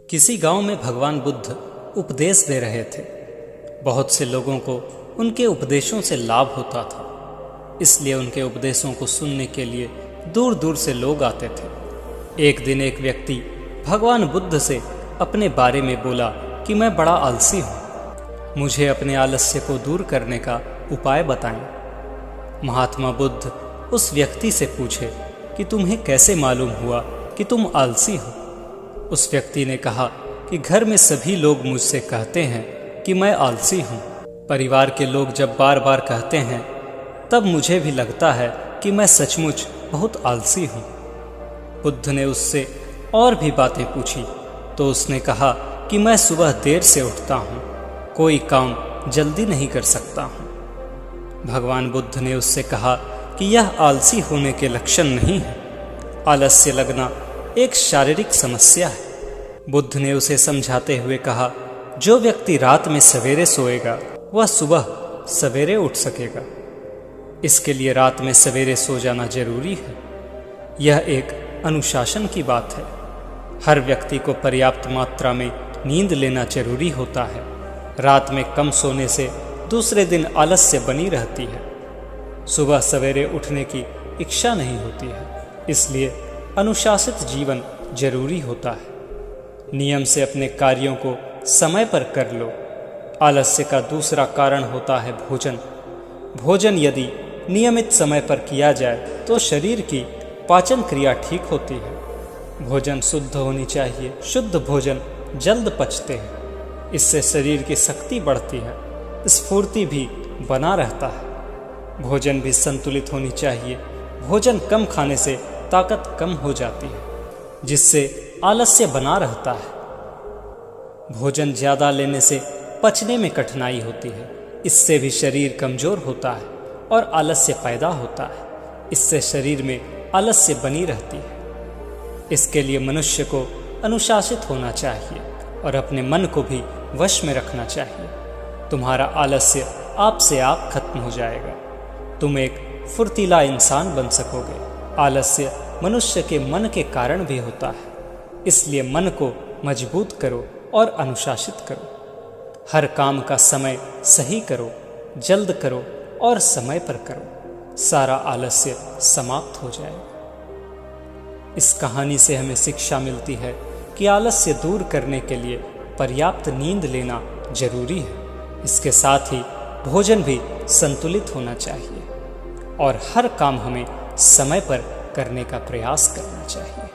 किसी गांव में भगवान बुद्ध उपदेश दे रहे थे। बहुत से लोगों को उनके उपदेशों से लाभ होता था, इसलिए उनके उपदेशों को सुनने के लिए दूर दूर से लोग आते थे। एक दिन एक व्यक्ति भगवान बुद्ध से अपने बारे में बोला कि मैं बड़ा आलसी हूँ, मुझे अपने आलस्य को दूर करने का उपाय बताएं। महात्मा बुद्ध उस व्यक्ति से पूछे कि तुम्हें कैसे मालूम हुआ कि तुम आलसी हो। उस व्यक्ति ने कहा कि घर में सभी लोग मुझसे कहते हैं कि मैं आलसी हूँ। परिवार के लोग जब बार बार कहते हैं तब मुझे भी लगता है कि मैं सचमुच बहुत आलसी हूँ। बुद्ध ने उससे और भी बातें पूछी तो उसने कहा कि मैं सुबह देर से उठता हूँ, कोई काम जल्दी नहीं कर सकता हूँ। भगवान बुद्ध ने उससे कहा कि यह आलसी होने के लक्षण नहीं है, आलस्य लगना एक शारीरिक समस्या है। बुद्ध ने उसे समझाते हुए कहा, जो व्यक्ति रात में सवेरे सोएगा वह सुबह सवेरे उठ सकेगा। इसके लिए रात में सवेरे सो जाना जरूरी है। यह एक अनुशासन की बात है। हर व्यक्ति को पर्याप्त मात्रा में नींद लेना जरूरी होता है। रात में कम सोने से दूसरे दिन आलस्य बनी रहती है, सुबह सवेरे उठने की इच्छा नहीं होती है। इसलिए अनुशासित जीवन जरूरी होता है। नियम से अपने कार्यों को समय पर कर लो। आलस्य का दूसरा कारण होता है भोजन। भोजन यदि नियमित समय पर किया जाए तो शरीर की पाचन क्रिया ठीक होती है। भोजन शुद्ध होनी चाहिए। शुद्ध भोजन जल्द पचते हैं, इससे शरीर की शक्ति बढ़ती है, स्फूर्ति भी बना रहता है। भोजन भी संतुलित होनी चाहिए। भोजन कम खाने से ताकत कम हो जाती है, जिससे आलस्य बना रहता है। भोजन ज़्यादा लेने से पचने में कठिनाई होती है, इससे भी शरीर कमज़ोर होता है और आलस्य पैदा होता है। इससे शरीर में आलस्य बनी रहती है। इसके लिए मनुष्य को अनुशासित होना चाहिए और अपने मन को भी वश में रखना चाहिए। तुम्हारा आलस्य आप से आप खत्म हो जाएगा। तुम एक फुर्तीला इंसान बन सकोगे। आलस्य मनुष्य के मन के कारण भी होता है, इसलिए मन को मजबूत करो और अनुशासित करो। हर काम का समय सही करो, जल्द करो और समय पर करो। सारा आलस्य समाप्त हो जाएगा। इस कहानी से हमें शिक्षा मिलती है कि आलस्य दूर करने के लिए पर्याप्त नींद लेना जरूरी है। इसके साथ ही भोजन भी संतुलित होना चाहिए और हर काम हमें समय पर करने का प्रयास करना चाहिए।